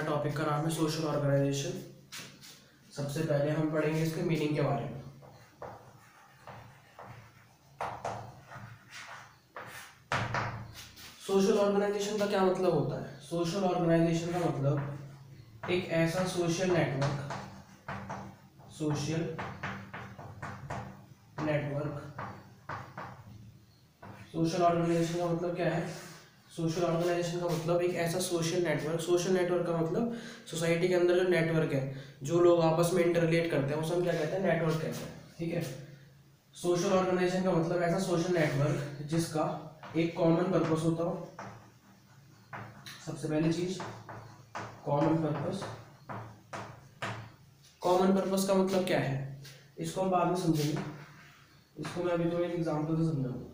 हमारे टॉपिक का नाम है सोशल ऑर्गेनाइजेशन। सबसे पहले हम पढ़ेंगे इसके मीनिंग के बारे में। सोशल ऑर्गेनाइजेशन का क्या मतलब होता है? सोशल ऑर्गेनाइजेशन का मतलब एक ऐसा सोशल नेटवर्क सोशल ऑर्गेनाइजेशन का मतलब क्या है? सोशल ऑर्गेनाइजेशन का मतलब एक ऐसा सोशल नेटवर्क का मतलब सोसाइटी के अंदर जो नेटवर्क है, जो लोग आपस में इंटरलेट करते हैं, उसे हम क्या कहते हैं? नेटवर्क कहते हैं। ठीक है। सोशल ऑर्गेनाइजेशन का मतलब ऐसा सोशल नेटवर्क जिसका एक कॉमन पर्पस होता हो। सबसे पहली चीज कॉमन पर्पस। कॉमन पर्पस का मतलब क्या है, इसको हम बाद में समझेंगे। इसको मैं अभी तुम्हें एक एग्जांपल से समझाऊंगा।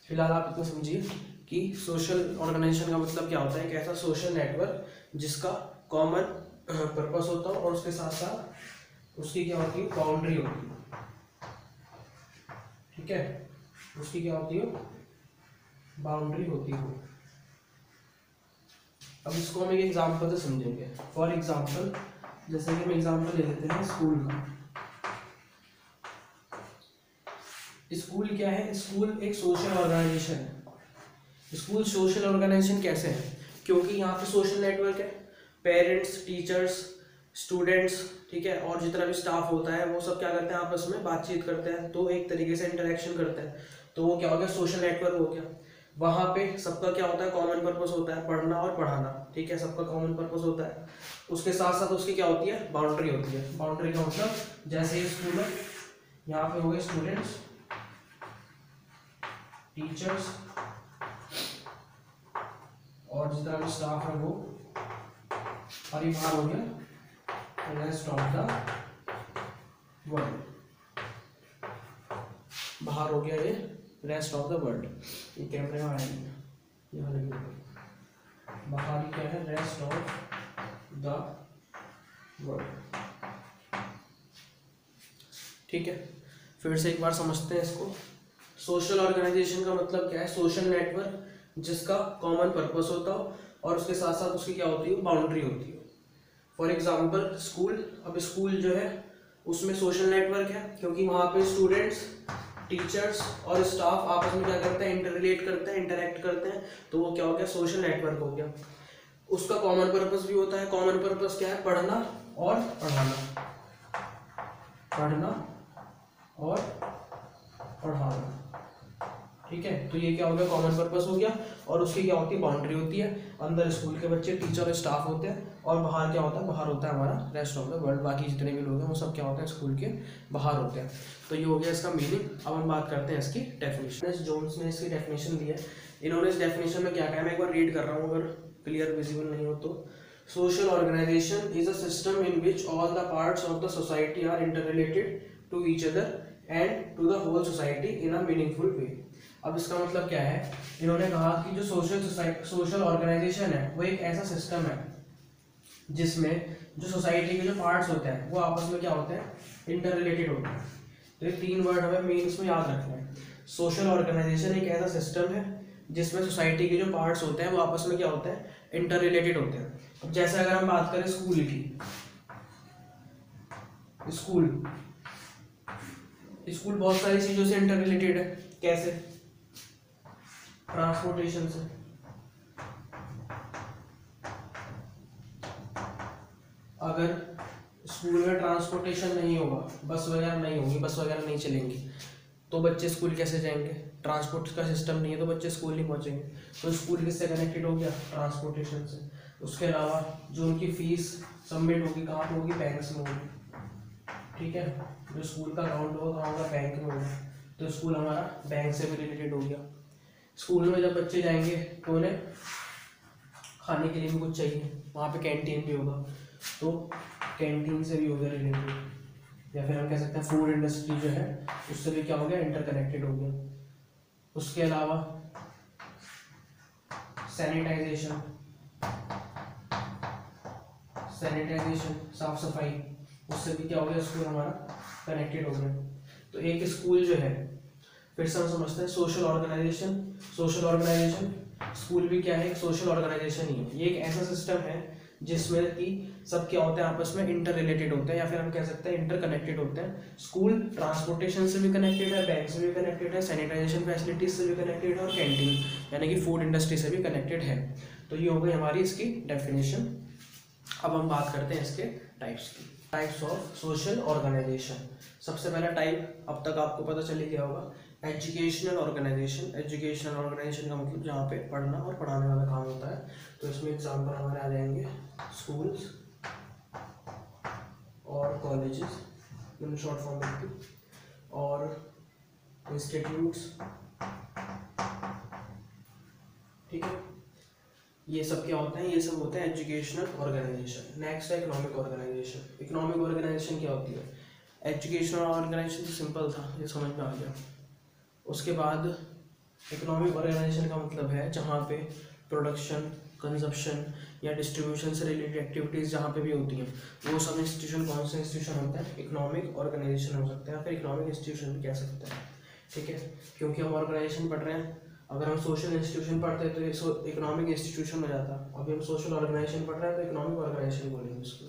फिलहाल आप इतना समझिए कि सोशल ऑर्गेनाइजेशन का मतलब क्या होता है। एक ऐसा सोशल नेटवर्क जिसका कॉमन पर्पस होता हो और उसके साथ साथ उसकी क्या होती है? बाउंड्री होती है। ठीक है, उसकी क्या होती है? बाउंड्री होती है। अब इसको हम एक एग्जांपल से समझेंगे। फॉर एग्जांपल, जैसे कि हम एग्जांपल ले लेते हैं स्कूल का। स्कूल क्या है? स्कूल एक सोशल ऑर्गेनाइजेशन है। स्कूल सोशल ऑर्गेनाइजेशन कैसे है? क्योंकि यहाँ पे सोशल नेटवर्क है, पेरेंट्स, टीचर्स, स्टूडेंट्स, ठीक है, और जितना भी स्टाफ होता है वो सब क्या करते हैं? आपस में बातचीत करते हैं, तो एक तरीके से इंटरेक्शन करते हैं, तो वो क्या हो गया? सोशल नेटवर्क हो गया। वहाँ पे सबका क्या होता है? कॉमन पर्पस होता है, पढ़ना और पढ़ाना। ठीक है, सबका कॉमन पर्पस होता है। उसके साथ साथ उसकी क्या होती है? बाउंड्री होती है। बाउंड्री का मतलब जैसे स्कूल में यहाँ पे हो गए स्टूडेंट्स, टीचर्स और जितना भी स्टाफ है वो, और ये बाहर हो गया रेस्ट ऑफ द वर्ल्ड। बाहर हो गया ये रेस्ट ऑफ द वर्ल्ड। ये कैमरे में आएंगे, यहाँ लगे बाहर ही क्या है? Rest of the world. ठीक है, फिर से एक बार समझते हैं इसको। सोशल ऑर्गेनाइजेशन का मतलब क्या है? सोशल नेटवर्क जिसका कॉमन पर्पस होता हो और उसके साथ साथ उसकी क्या होती है? बाउंड्री होती है। For example school. अब स्कूल जो है उसमें सोशल नेटवर्क है, क्योंकि वहाँ पे स्टूडेंट्स, टीचर्स और स्टाफ आपस में क्या करते हैं? इंटरलेट करते हैं, इंटरेक्ट करते हैं, तो वो क्या हो गया? सोशल नेटवर्क हो गया। उसका कॉमन पर्पस भी होता है। कॉमन पर्पस क्या है? पढ़ना और पढ़ाना। पढ़ना और पढ़ाना। ठीक है, तो ये क्या हो गया? कॉमन पर्पस हो गया। और उसकी क्या होती है? बाउंड्री होती है। अंदर स्कूल के बच्चे, टीचर और स्टाफ होते हैं, और बाहर क्या होता है? बाहर होता है हमारा रेस्ट ऑफ द वर्ल्ड। बाकी जितने भी लोग हैं वो सब क्या होते हैं? स्कूल के बाहर होते हैं। तो ये हो गया इसका मीनिंग। अब हम बात करते हैं इसकी डेफिनेशन। जोन्स ने इसकी डेफिनेशन दी है। इन्होंने इस डेफिनेशन में क्या कहा है, मैं एक बार रीड कर रहा हूँ अगर क्लियर विजिबल नहीं हो तो। Social organisation is a system in which all the parts of the society are interrelated to each other and to the whole society in a meaningful way. अब इसका मतलब क्या है? इन्होंने कहा कि जो सोशल ऑर्गेनाइजेशन है वो एक ऐसा सिस्टम है जिसमें जो सोसाइटी के जो पार्ट्स होते हैं वो आपस में क्या होते हैं? इंटर रिलेटेड होते हैं। तो ये तीन वर्ड हमें मेन इसमें याद रखना है। सोशल ऑर्गेनाइजेशन एक ऐसा सिस्टम है जिसमें सोसाइटी के जो पार्ट्स होते हैं वो आपस में क्या होते हैं? इंटर रिलेटेड होते हैं। अब जैसे अगर हम बात करें स्कूल की, स्कूल बहुत सारी चीजों से इंटर रिलेटेड है। कैसे? ट्रांसपोर्टेशन से। अगर स्कूल में ट्रांसपोर्टेशन नहीं होगा, बस वगैरह नहीं होगी, बस वगैरह नहीं चलेंगी, तो बच्चे स्कूल कैसे जाएंगे? ट्रांसपोर्ट का सिस्टम नहीं है तो बच्चे स्कूल नहीं पहुंचेंगे। तो स्कूल किससे कनेक्टेड हो गया? ट्रांसपोर्टेशन से। उसके अलावा जो उनकी फीस सबमिट होगी कहाँ पर होगी? बैंक्स में होगी। ठीक है, जो स्कूल का अकाउंट होगा कहाँ होगा? बैंक में होगा। तो स्कूल हमारा बैंक से भी रिलेटेड हो गया। स्कूल में जब बच्चे जाएंगे तो उन्हें खाने के लिए भी कुछ चाहिए, वहाँ पे कैंटीन भी होगा, तो कैंटीन से भी हो गया रिलेटेड। या फिर हम कह सकते हैं फूड इंडस्ट्री जो है उससे भी क्या हो गया? इंटरकनेक्टेड हो गया। उसके अलावा सैनिटाइजेशन, साफ सफाई, उससे भी क्या हो गया? स्कूल हमारा कनेक्टेड हो गया। तो एक स्कूल जो है, फिर से हम समझते हैं सोशल ऑर्गेनाइजेशन स्कूल भी क्या है, एक सोशल ऑर्गेनाइजेशन ही है। ये एक ऐसा सिस्टम है जिसमें कि सब क्या होते हैं, आपस में इंटर रिलेटेड होते हैं, या फिर हम कह सकते हैं इंटर कनेक्टेड होते हैं। स्कूल ट्रांसपोर्टेशन से भी कनेक्टेड है, बैंक से भी कनेक्टेड है, सैनिटाइजेशन फैसिलिटीज से भी कनेक्टेड है, और कैंटीन यानी कि फूड इंडस्ट्री से भी कनेक्टेड है। तो ये हो गई हमारी इसकी डेफिनेशन। अब हम बात करते हैं इसके टाइप्स की। Types of social organisation. सबसे पहला टाइप अब तक आपको पता चल ही गया होगा, एजुकेशनल ऑर्गेनाइजेशन। एजुकेशनल ऑर्गेनाइजेशन का मतलब जहाँ पे पढ़ना और पढ़ाने वाला काम होता है। तो इसमें एग्जाम्पल हमारे आ जाएंगे स्कूल्स और कॉलेजेस, इन शॉर्ट फॉर्म में, और इंस्टीट्यूट्स, ठीक है। ये सब क्या होते हैं, ये सब होते हैं एजुकेशनल ऑर्गेनाइजेशन। नेक्स्ट है इकोनॉमिक ऑर्गेनाइजेशन। इकोनॉमिक ऑर्गेनाइजेशन क्या होती है, एजुकेशनल ऑर्गेनाइजेशन तो सिंपल था, ये समझ में आ गया। उसके बाद इकोनॉमिक ऑर्गेनाइजेशन का मतलब है जहाँ पे प्रोडक्शन, कंजप्शन या डिस्ट्रीब्यूशन से रिलेटेड एक्टिविटीज़ जहाँ पे भी होती हैं, वो सब इंस्टीट्यूशन कौन से इंस्टीट्यूशन होते हैं, इकोनॉमिक ऑर्गेनाइजेशन हो सकते हैं, या फिर इकोनॉमिक इंस्टीट्यूशन भी कह सकते हैं, ठीक है। क्योंकि हम ऑर्गेनाइजेशन पढ़ रहे हैं, अगर हम सोशल इंस्टीट्यूशन पढ़ते हैं तो ये इकोनॉमिक इंस्टीट्यूशन हो जाता। अभी हम सोशल ऑर्गेनाइजेशन पढ़ रहे हैं तो इकोनॉमिक ऑर्गेनाइजेशन बोलेंगे उसको।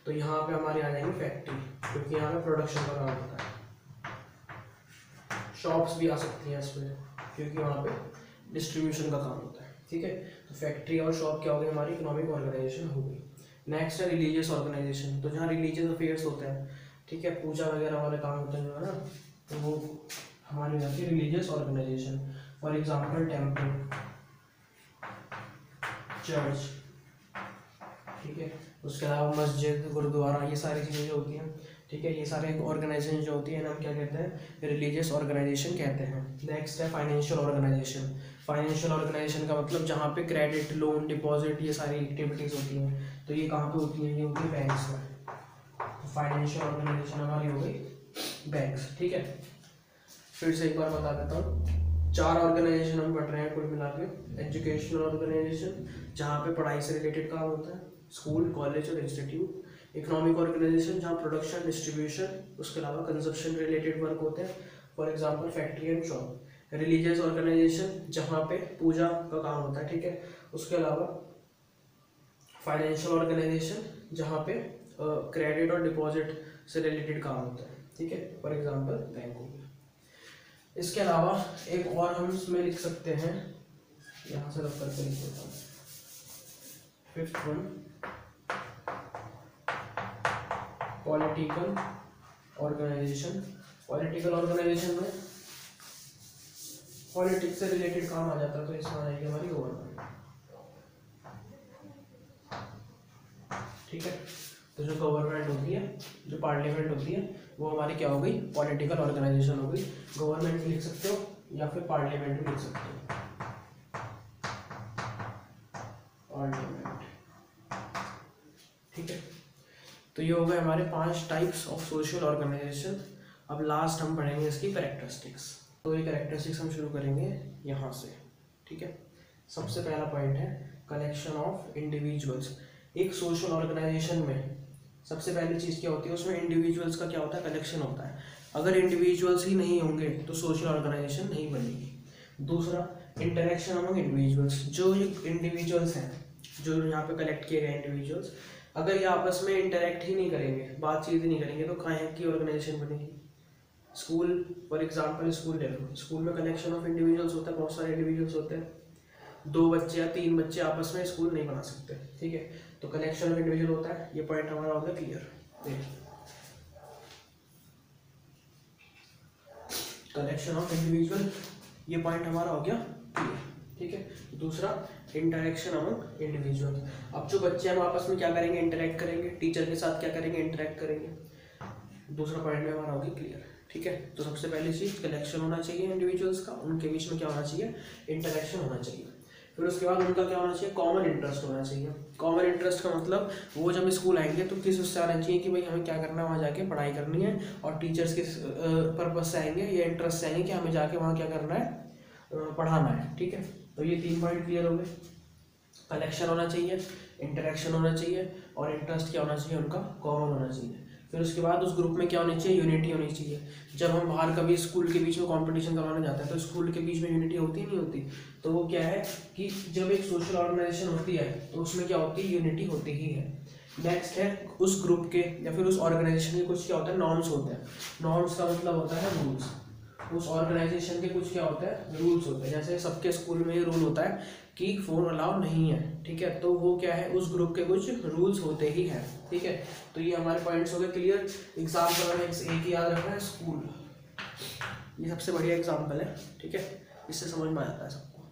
तो यहाँ पे हमारी आ जाएंगी फैक्ट्री, क्योंकि यहाँ पे प्रोडक्शन का काम होता है। शॉप्स भी आ सकती हैं इसमें, क्योंकि वहाँ पे डिस्ट्रीब्यूशन का काम होता है, ठीक है। तो फैक्ट्री और शॉप क्या हो गई, हमारी इकोनॉमिक ऑर्गेनाइजेशन हो गई। नेक्स्ट है रिलीजियस ऑर्गेनाइजेशन। तो जहाँ रिलीजियस अफेयर्स होते हैं, ठीक है, पूजा वगैरह वाले काम होते हैं जो है ना, तो वो हमारी हो जाती है religious organisation. For example temple, church, ठीक है। उसके अलावा मस्जिद, गुरुद्वारा, ये सारी चीज़ें जो होती हैं, ठीक है, ये सारे ऑर्गेनाइजेशन जो होती है ना, हम क्या कहते हैं, रिलीजियस ऑर्गेनाइजेशन कहते हैं। नेक्स्ट है फाइनेंशियल ऑर्गेनाइजेशन। फाइनेंशियल ऑर्गेनाइजेशन का मतलब जहाँ पे क्रेडिट, लोन, डिपॉजिट, ये सारी एक्टिविटीज़ होती हैं, तो ये कहाँ पे होती हैं, ये होती है बैंक्स में। तो फाइनेंशियल ऑर्गेनाइजेशन हमारी हो गई बैंक्स, ठीक है। फिर से एक बार बता देता हूँ, 4 ऑर्गेनाइजेशन हम पढ़ रहे हैं कुल मिला के। एजुकेशनल ऑर्गेनाइजेशन जहाँ पे पढ़ाई से रिलेटेड काम होता है, स्कूल, कॉलेज और इंस्टीट्यूट। इकोनॉमिक ऑर्गेनाइजेशन जहाँ प्रोडक्शन, डिस्ट्रीब्यूशन, उसके अलावा कंजप्शन रिलेटेड वर्क होते हैं, for example factory and shop. Religious organisation जहाँ पे पूजा का काम होता है, ठीक है। उसके अलावा फाइनेंशियल ऑर्गेनाइजेशन जहाँ पे क्रेडिट और डिपॉजिट से रिलेटेड काम होता है, ठीक है, फॉर एग्जाम्पल बैंक हो गया। इसके अलावा एक और हम इसमें लिख सकते हैं, यहाँ से रख करके लिख देता हूँ, 5th one, political organisation. Political organisation में पॉलिटिक्स से रिलेटेड काम आ जाता है, तो इसमें आएगी हमारी गवर्नमेंट, ठीक है। तो जो गवर्नमेंट होती है, जो पार्लियामेंट होती है, वो हमारी क्या हो गई, पॉलिटिकल ऑर्गेनाइजेशन हो गई। गवर्नमेंट भी लिख सकते हो या फिर पार्लियामेंट भी लिख सकते हो, पार्लियामेंट, ठीक है। तो ये हो गए हमारे 5 टाइप्स ऑफ सोशल ऑर्गेनाइजेशन। अब लास्ट हम पढ़ेंगे इसकी कैरेक्टरिस्टिक्स। तो ये कैरेक्टरिस्टिक्स हम शुरू करेंगे यहाँ से, ठीक है। सबसे पहला पॉइंट है कलेक्शन ऑफ इंडिविजुअल्स। एक सोशल ऑर्गेनाइजेशन में सबसे पहली चीज़ क्या होती है, उसमें इंडिविजुअल्स का क्या होता है, कलेक्शन होता है। अगर इंडिविजुअल्स ही नहीं होंगे तो सोशल ऑर्गेनाइजेशन नहीं बनेगी। दूसरा, इंटरेक्शन अमंग इंडिविजुअल्स। जो इंडिविजुअल्स हैं, जो यहाँ पे कलेक्ट किए गए इंडिविजुअल्स, अगर ये आपस में इंटरेक्ट ही नहीं करेंगे, बातचीत ही नहीं करेंगे, तो कहाँ की ऑर्गेनाइजेशन बनेगी। स्कूल, फॉर एग्जाम्पल स्कूल ले लो, स्कूल में कलेक्शन ऑफ इंडिविजुअल्स होता है, बहुत सारे इंडिविजुअल्स होते हैं। 2 बच्चे या 3 बच्चे आपस में स्कूल नहीं बना सकते, ठीक है। तो कलेक्शन ऑफ इंडिविजुअल होता है, ये पॉइंट हमारा हो गया क्लियर। कलेक्शन ऑफ इंडिविजुअल, ये पॉइंट हमारा हो गया क्लियर, ठीक है। दूसरा, इंटरेक्शन अमंग इंडिविजुअल। अब जो बच्चे हम आपस में क्या करेंगे, इंटरेक्ट करेंगे, टीचर के साथ क्या करेंगे, इंटरेक्ट करेंगे। दूसरा पॉइंट में हमारा हो गया क्लियर, ठीक है। तो सबसे पहली चीज़ कलेक्शन होना चाहिए इंडिविजुअल्स का, उनके बीच में क्या होना चाहिए, इंटरेक्शन होना चाहिए। फिर उसके बाद उनका क्या होना चाहिए, कॉमन इंटरेस्ट होना चाहिए। कॉमन इंटरेस्ट का मतलब वो जब स्कूल आएंगे तो किस उससे आना चाहिए कि भाई हमें क्या करना है, वहाँ जाके पढ़ाई करनी है, और टीचर्स के पर्पज से आएंगे या इंटरेस्ट से आएंगे कि हमें जाके वहाँ क्या करना है, पढ़ाना है, ठीक है। तो ये 3 पॉइंट क्लियर हो गए। कलेक्शन होना चाहिए, इंटरेक्शन होना चाहिए, और इंटरेस्ट क्या होना चाहिए, उनका कॉमन होना चाहिए। फिर उसके बाद उस ग्रुप में क्या होनी चाहिए, यूनिटी होनी चाहिए। जब हम बाहर कभी स्कूल के बीच में कंपटीशन करवाने जाते हैं तो स्कूल के बीच में यूनिटी होती नहीं होती। तो वो क्या है कि जब एक सोशल ऑर्गेनाइजेशन होती है तो उसमें क्या होती है, यूनिटी होती ही है। नेक्स्ट है उस ग्रुप के या फिर उस ऑर्गेनाइजेशन के कुछ क्या होता है, नॉर्म्स होते हैं। नॉर्म्स का मतलब होता है रूल्स। उस ऑर्गेनाइजेशन के कुछ क्या होता है, रूल्स होते हैं। जैसे सबके स्कूल में ये रूल होता है कि फ़ोन अलाउ नहीं है, ठीक है। तो वो क्या है, उस ग्रुप के कुछ रूल्स होते ही हैं, ठीक है। तो ये हमारे पॉइंट्स हो गए क्लियर। एग्जाम्पल में एक ही याद रखना है, स्कूल। ये सबसे बढ़िया एग्जाम्पल है, ठीक है। इससे समझ में आता है सबको।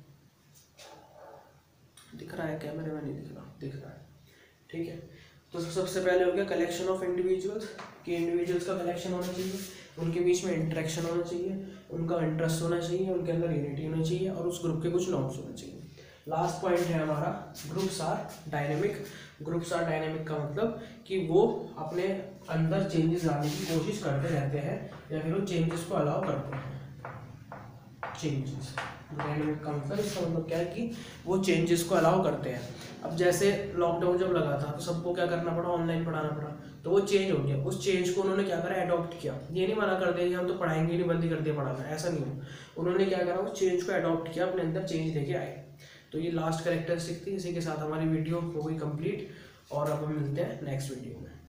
दिख रहा है कैमरे में, नहीं दिख रहा, दिख रहा है, ठीक है। तो सबसे पहले हो गया कलेक्शन ऑफ इंडिविजुअल्स, कि इंडिविजुअल्स का कलेक्शन होना चाहिए, उनके बीच में इंटरेक्शन होना चाहिए, उनका इंटरेस्ट होना चाहिए, उनके अंदर यूनिटी होनी चाहिए और उस ग्रुप के कुछ नॉर्म्स होने चाहिए। लास्ट पॉइंट है हमारा groups are dynamic. Groups are dynamic का मतलब कि वो अपने अंदर चेंजेस लाने की कोशिश करते रहते हैं या फिर वो चेंजेस को अलाउ करते हैं। चेंजेस, डायनेमिक का मतलब, इसका मतलब क्या है कि वो चेंजेस को अलाउ करते हैं। अब जैसे लॉकडाउन जब लगा था तो सबको क्या करना पड़ा, ऑनलाइन पढ़ाना पड़ा। तो वो चेंज हो गया, उस चेंज को उन्होंने क्या करा, अडॉप्ट किया। ये नहीं मना कर दिया कि हम तो पढ़ाएंगे नहीं, बंद ही कर दिया पढ़ाना, ऐसा नहीं हो। उन्होंने क्या करा, उस चेंज को अडॉप्ट किया, अपने अंदर चेंज लेके आए। तो ये लास्ट कैरेक्टरिस्टिक थी। इसी के साथ हमारी वीडियो हो गई कंप्लीट और अब हम मिलते हैं नेक्स्ट वीडियो में।